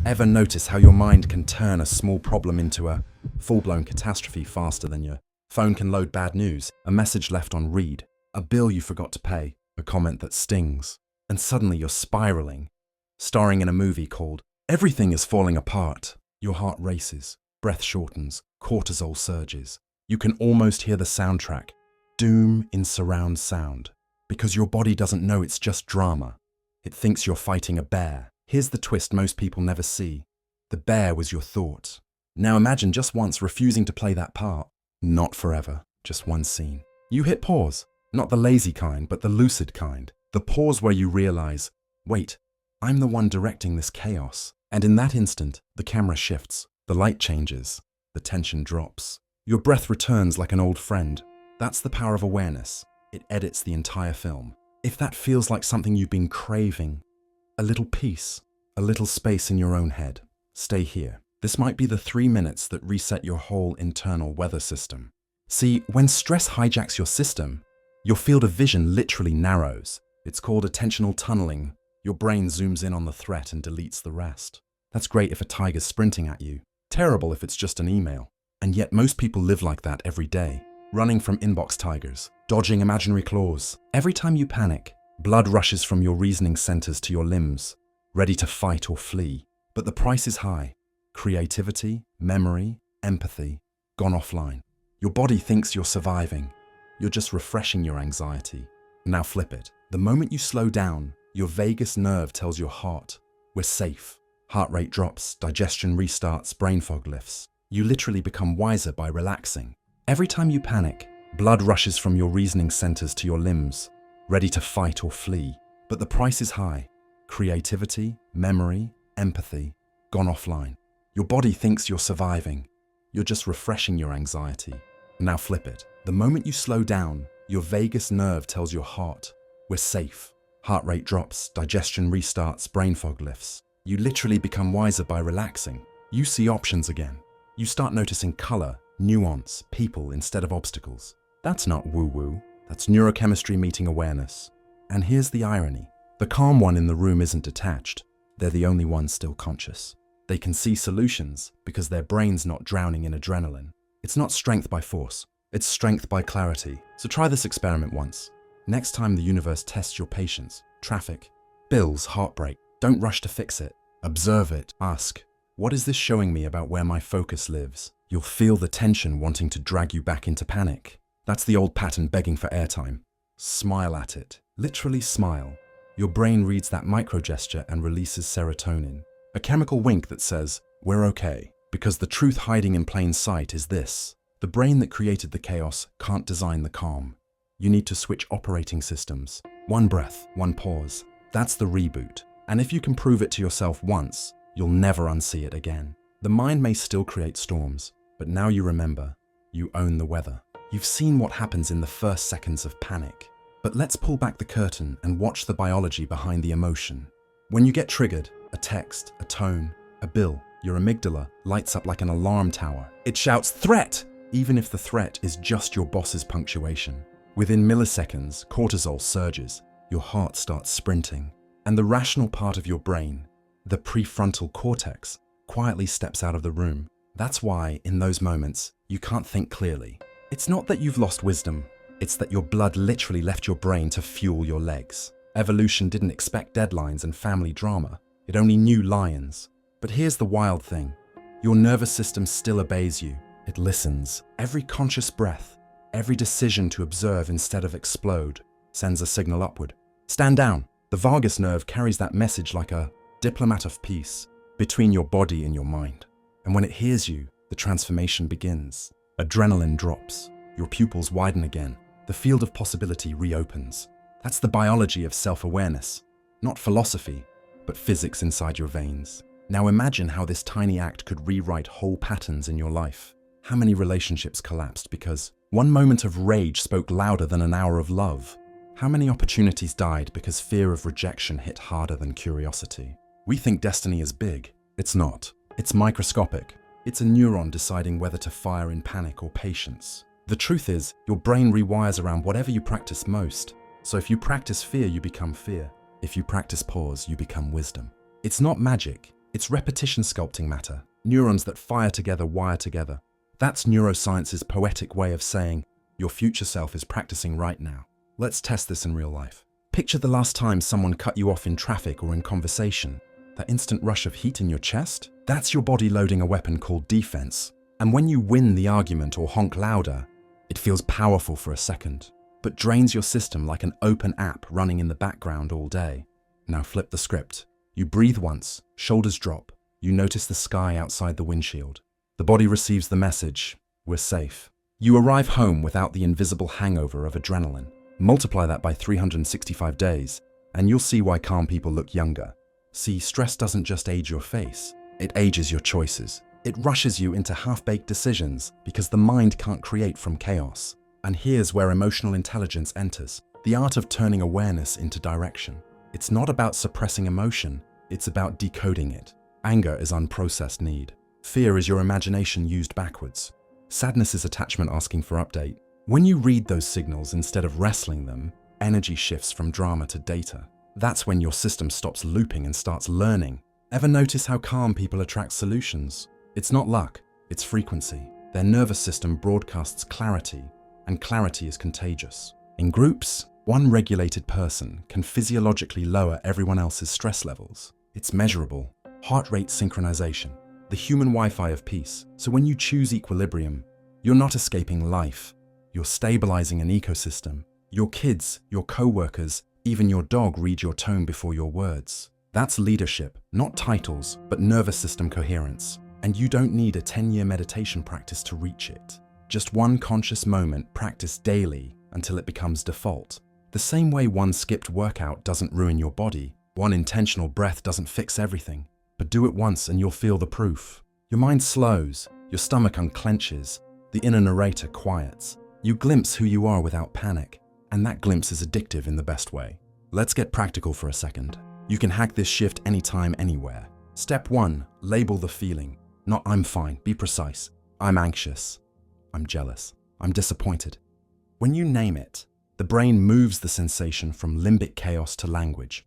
Ever notice how your mind can turn a small problem into a full-blown catastrophe faster than your phone can load bad news, a message left on read, a bill you forgot to pay, a comment that stings, and suddenly you're spiraling, starring in a movie called Everything is Falling Apart. Your heart races, breath shortens, cortisol surges. You can almost hear the soundtrack, doom in surround sound, because your body doesn't know it's just drama. It thinks you're fighting a bear. Here's the twist most people never see. The bear was your thought. Now imagine just once refusing to play that part. Not forever, just one scene. You hit pause, not the lazy kind, but the lucid kind. The pause where you realize, wait, I'm the one directing this chaos. And in that instant, the camera shifts, the light changes, the tension drops. Your breath returns like an old friend. That's the power of awareness. It edits the entire film. If that feels like something you've been craving, a little peace, a little space in your own head, stay here. This might be the 3 minutes that reset your whole internal weather system. See, when stress hijacks your system, your field of vision literally narrows. It's called attentional tunneling. Your brain zooms in on the threat and deletes the rest. That's great if a tiger's sprinting at you. Terrible if it's just an email. And yet most people live like that every day, running from inbox tigers, dodging imaginary claws. Every time you panic, blood rushes from your reasoning centers to your limbs, ready to fight or flee. But the price is high. Creativity, memory, empathy, gone offline. Your body thinks you're surviving. You're just refreshing your anxiety. Now flip it. The moment you slow down, your vagus nerve tells your heart, we're safe. Heart rate drops, digestion restarts, brain fog lifts. You literally become wiser by relaxing. Every time you panic, blood rushes from your reasoning centers to your limbs, ready to fight or flee. But the price is high. Creativity, memory, empathy, gone offline. Your body thinks you're surviving. You're just refreshing your anxiety. Now flip it. The moment you slow down, your vagus nerve tells your heart, we're safe. Heart rate drops, digestion restarts, brain fog lifts. You literally become wiser by relaxing. You see options again. You start noticing color, nuance, people instead of obstacles. That's not woo-woo. That's neurochemistry meeting awareness. And here's the irony. The calm one in the room isn't detached. They're the only one still conscious. They can see solutions because their brain's not drowning in adrenaline. It's not strength by force. It's strength by clarity. So try this experiment once. Next time the universe tests your patience, traffic, bills, heartbreak, don't rush to fix it. Observe it. Ask, what is this showing me about where my focus lives? You'll feel the tension wanting to drag you back into panic. That's the old pattern begging for airtime. Smile at it. Literally smile. Your brain reads that micro-gesture and releases serotonin, a chemical wink that says, we're okay. Because the truth hiding in plain sight is this. The brain that created the chaos can't design the calm. You need to switch operating systems. One breath, one pause. That's the reboot. And if you can prove it to yourself once, you'll never unsee it again. The mind may still create storms, but now you remember, you own the weather. You've seen what happens in the first seconds of panic. But let's pull back the curtain and watch the biology behind the emotion. When you get triggered, a text, a tone, a bill, your amygdala lights up like an alarm tower. It shouts, threat! Even if the threat is just your boss's punctuation. Within milliseconds, cortisol surges, your heart starts sprinting, and the rational part of your brain, the prefrontal cortex, quietly steps out of the room. That's why, in those moments, you can't think clearly. It's not that you've lost wisdom, it's that your blood literally left your brain to fuel your legs. Evolution didn't expect deadlines and family drama, it only knew lions. But here's the wild thing, your nervous system still obeys you. It listens. Every conscious breath, every decision to observe instead of explode, sends a signal upward. Stand down. The vagus nerve carries that message like a diplomat of peace between your body and your mind. And when it hears you, the transformation begins. Adrenaline drops. Your pupils widen again. The field of possibility reopens. That's the biology of self-awareness. Not philosophy, but physics inside your veins. Now imagine how this tiny act could rewrite whole patterns in your life. How many relationships collapsed because one moment of rage spoke louder than an hour of love? How many opportunities died because fear of rejection hit harder than curiosity? We think destiny is big. It's not. It's microscopic. It's a neuron deciding whether to fire in panic or patience. The truth is, your brain rewires around whatever you practice most. So if you practice fear, you become fear. If you practice pause, you become wisdom. It's not magic. It's repetition sculpting matter. Neurons that fire together wire together. That's neuroscience's poetic way of saying your future self is practicing right now. Let's test this in real life. Picture the last time someone cut you off in traffic or in conversation. That instant rush of heat in your chest? That's your body loading a weapon called defense. And when you win the argument or honk louder, it feels powerful for a second, but drains your system like an open app running in the background all day. Now flip the script. You breathe once, shoulders drop. You notice the sky outside the windshield. The body receives the message, we're safe. You arrive home without the invisible hangover of adrenaline. Multiply that by 365 days, and you'll see why calm people look younger. See, stress doesn't just age your face, it ages your choices. It rushes you into half-baked decisions because the mind can't create from chaos. And here's where emotional intelligence enters, the art of turning awareness into direction. It's not about suppressing emotion, it's about decoding it. Anger is unprocessed need. Fear is your imagination used backwards. Sadness is attachment asking for update. When you read those signals instead of wrestling them, energy shifts from drama to data. That's when your system stops looping and starts learning. Ever notice how calm people attract solutions? It's not luck, it's frequency. Their nervous system broadcasts clarity, and clarity is contagious. In groups, one regulated person can physiologically lower everyone else's stress levels. It's measurable. Heart rate synchronization, the human Wi-Fi of peace. So when you choose equilibrium, you're not escaping life. You're stabilizing an ecosystem. Your kids, your co-workers, even your dog read your tone before your words. That's leadership, not titles, but nervous system coherence. And you don't need a 10-year meditation practice to reach it. Just one conscious moment practiced daily until it becomes default. The same way one skipped workout doesn't ruin your body, one intentional breath doesn't fix everything. But do it once and you'll feel the proof. Your mind slows, your stomach unclenches, the inner narrator quiets. You glimpse who you are without panic, and that glimpse is addictive in the best way. Let's get practical for a second. You can hack this shift anytime, anywhere. Step 1, label the feeling. Not I'm fine, be precise. I'm anxious. I'm jealous. I'm disappointed. When you name it, the brain moves the sensation from limbic chaos to language.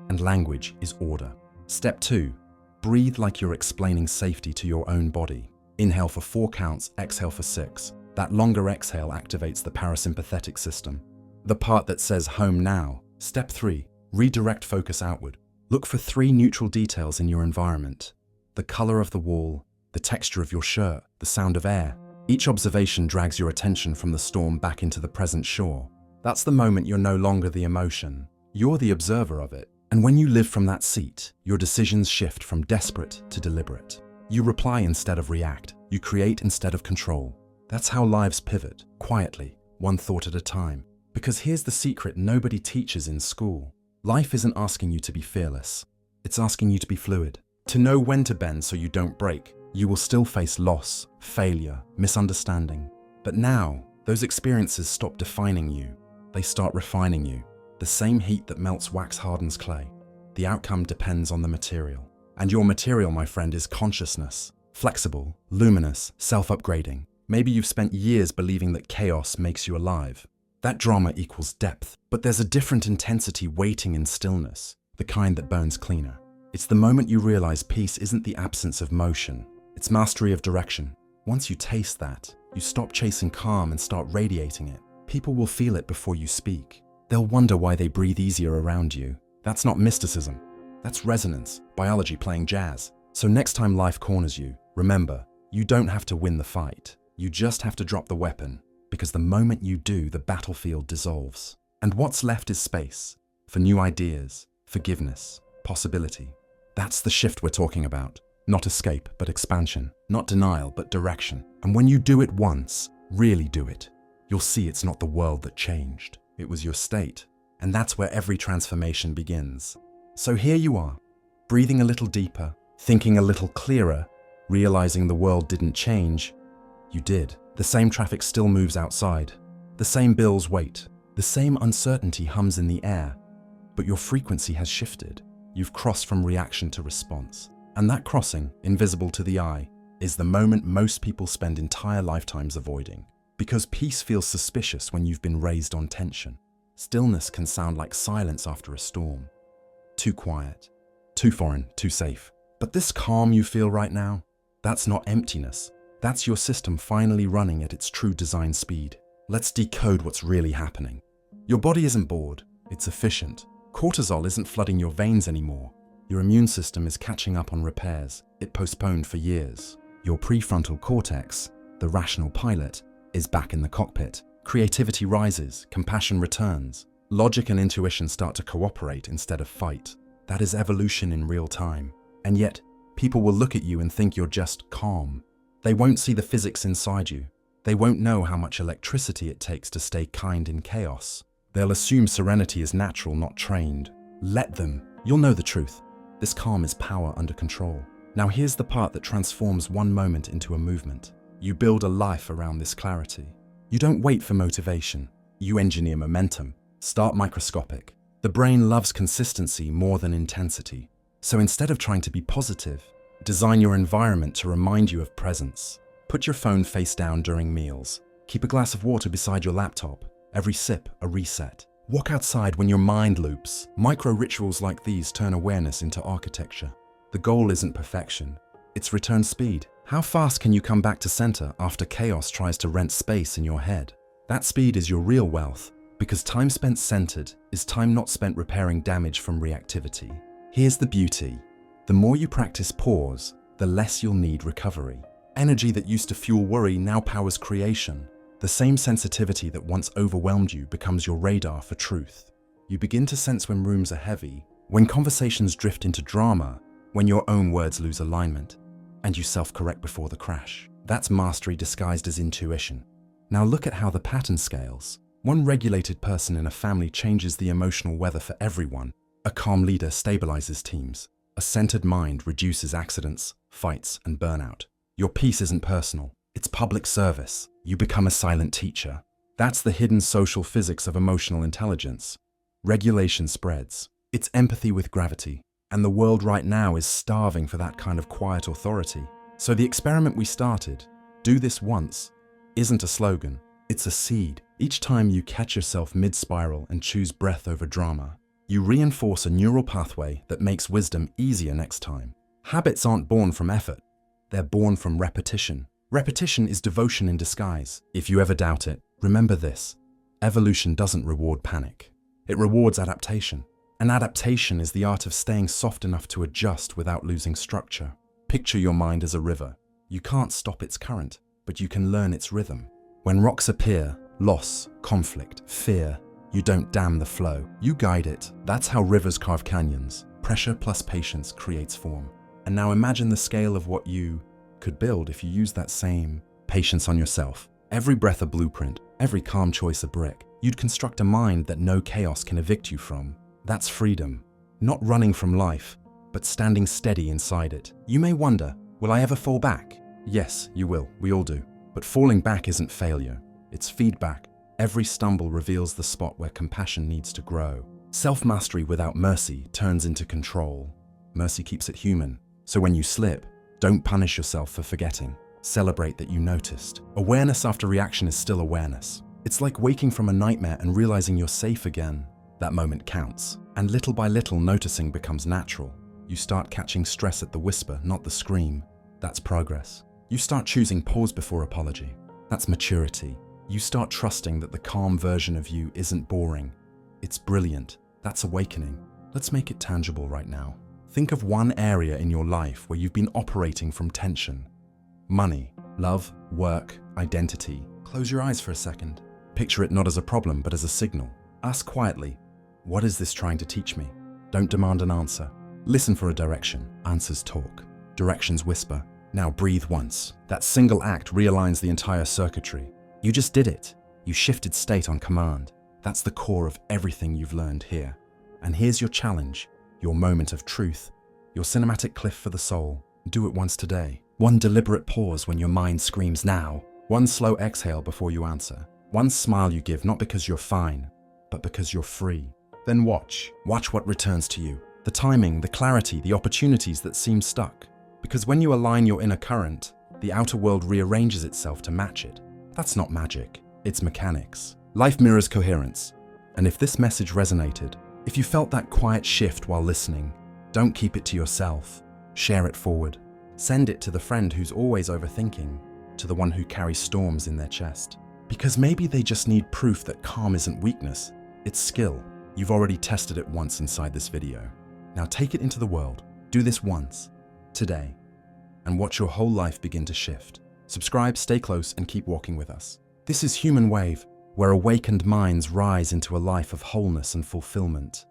And language is order. Step 2, breathe like you're explaining safety to your own body. Inhale for 4 counts, exhale for 6. That longer exhale activates the parasympathetic system, the part that says home now. Step 3, redirect focus outward. Look for 3 neutral details in your environment. The color of the wall, the texture of your shirt, the sound of air. Each observation drags your attention from the storm back into the present shore. That's the moment you're no longer the emotion. You're the observer of it. And when you live from that seat, your decisions shift from desperate to deliberate. You reply instead of react. You create instead of control. That's how lives pivot, quietly, one thought at a time. Because here's the secret nobody teaches in school. Life isn't asking you to be fearless. It's asking you to be fluid. To know when to bend so you don't break. You will still face loss, failure, misunderstanding. But now, those experiences stop defining you. They start refining you. The same heat that melts wax hardens clay. The outcome depends on the material. And your material, my friend, is consciousness. Flexible, luminous, self-upgrading. Maybe you've spent years believing that chaos makes you alive. That drama equals depth. But there's a different intensity waiting in stillness, the kind that burns cleaner. It's the moment you realize peace isn't the absence of motion. It's mastery of direction. Once you taste that, you stop chasing calm and start radiating it. People will feel it before you speak. They'll wonder why they breathe easier around you. That's not mysticism. That's resonance, biology playing jazz. So next time life corners you, remember, you don't have to win the fight. You just have to drop the weapon, because the moment you do, the battlefield dissolves. And what's left is space for new ideas, forgiveness, possibility. That's the shift we're talking about. Not escape, but expansion. Not denial, but direction. And when you do it once, really do it, you'll see it's not the world that changed. It was your state. And that's where every transformation begins. So here you are, breathing a little deeper, thinking a little clearer, realizing the world didn't change. You did. The same traffic still moves outside. The same bills wait. The same uncertainty hums in the air. But your frequency has shifted. You've crossed from reaction to response. And that crossing, invisible to the eye, is the moment most people spend entire lifetimes avoiding. Because peace feels suspicious when you've been raised on tension. Stillness can sound like silence after a storm. Too quiet, too foreign, too safe. But this calm you feel right now, that's not emptiness. That's your system finally running at its true design speed. Let's decode what's really happening. Your body isn't bored, it's efficient. Cortisol isn't flooding your veins anymore. Your immune system is catching up on repairs it postponed for years. Your prefrontal cortex, the rational pilot, is back in the cockpit. Creativity rises, compassion returns. Logic and intuition start to cooperate instead of fight. That is evolution in real time. And yet, people will look at you and think you're just calm. They won't see the physics inside you. They won't know how much electricity it takes to stay kind in chaos. They'll assume serenity is natural, not trained. Let them. You'll know the truth. This calm is power under control. Now here's the part that transforms one moment into a movement. You build a life around this clarity. You don't wait for motivation. You engineer momentum. Start microscopic. The brain loves consistency more than intensity. So instead of trying to be positive, design your environment to remind you of presence. Put your phone face down during meals. Keep a glass of water beside your laptop. Every sip a reset. Walk outside when your mind loops. Micro rituals like these turn awareness into architecture. The goal isn't perfection, it's return speed. How fast can you come back to center after chaos tries to rent space in your head? That speed is your real wealth, because time spent centered is time not spent repairing damage from reactivity. Here's the beauty. The more you practice pause, the less you'll need recovery. Energy that used to fuel worry now powers creation. The same sensitivity that once overwhelmed you becomes your radar for truth. You begin to sense when rooms are heavy, when conversations drift into drama, when your own words lose alignment, and you self-correct before the crash. That's mastery disguised as intuition. Now look at how the pattern scales. One regulated person in a family changes the emotional weather for everyone. A calm leader stabilizes teams. A centered mind reduces accidents, fights, and burnout. Your peace isn't personal, it's public service. You become a silent teacher. That's the hidden social physics of emotional intelligence. Regulation spreads. It's empathy with gravity. And the world right now is starving for that kind of quiet authority. So the experiment we started, do this once, isn't a slogan. It's a seed. Each time you catch yourself mid-spiral and choose breath over drama, you reinforce a neural pathway that makes wisdom easier next time. Habits aren't born from effort. They're born from repetition. Repetition is devotion in disguise. If you ever doubt it, remember this. Evolution doesn't reward panic. It rewards adaptation. And adaptation is the art of staying soft enough to adjust without losing structure. Picture your mind as a river. You can't stop its current, but you can learn its rhythm. When rocks appear, loss, conflict, fear, you don't dam the flow, you guide it. That's how rivers carve canyons. Pressure plus patience creates form. And now imagine the scale of what you could build if you use that same patience on yourself. Every breath a blueprint, every calm choice a brick. You'd construct a mind that no chaos can evict you from. That's freedom. Not running from life, but standing steady inside it. You may wonder, will I ever fall back? Yes, you will. We all do. But falling back isn't failure. It's feedback. Every stumble reveals the spot where compassion needs to grow. Self-mastery without mercy turns into control. Mercy keeps it human. So when you slip, don't punish yourself for forgetting. Celebrate that you noticed. Awareness after reaction is still awareness. It's like waking from a nightmare and realizing you're safe again. That moment counts. And little by little, noticing becomes natural. You start catching stress at the whisper, not the scream. That's progress. You start choosing pause before apology. That's maturity. You start trusting that the calm version of you isn't boring. It's brilliant. That's awakening. Let's make it tangible right now. Think of one area in your life where you've been operating from tension. Money, love, work, identity. Close your eyes for a second. Picture it not as a problem, but as a signal. Ask quietly, what is this trying to teach me? Don't demand an answer. Listen for a direction. Answers talk. Directions whisper. Now breathe once. That single act realigns the entire circuitry. You just did it. You shifted state on command. That's the core of everything you've learned here. And here's your challenge, your moment of truth, your cinematic cliff for the soul. Do it once today. One deliberate pause when your mind screams now. One slow exhale before you answer. One smile you give not because you're fine, but because you're free. Then watch. Watch what returns to you. The timing, the clarity, the opportunities that seem stuck. Because when you align your inner current, the outer world rearranges itself to match it. That's not magic, it's mechanics. Life mirrors coherence. And if this message resonated, if you felt that quiet shift while listening, don't keep it to yourself. Share it forward. Send it to the friend who's always overthinking, to the one who carries storms in their chest. Because maybe they just need proof that calm isn't weakness, it's skill. You've already tested it once inside this video. Now take it into the world. Do this once, today, and watch your whole life begin to shift. Subscribe, stay close, and keep walking with us. This is Human Wave, where awakened minds rise into a life of wholeness and fulfillment.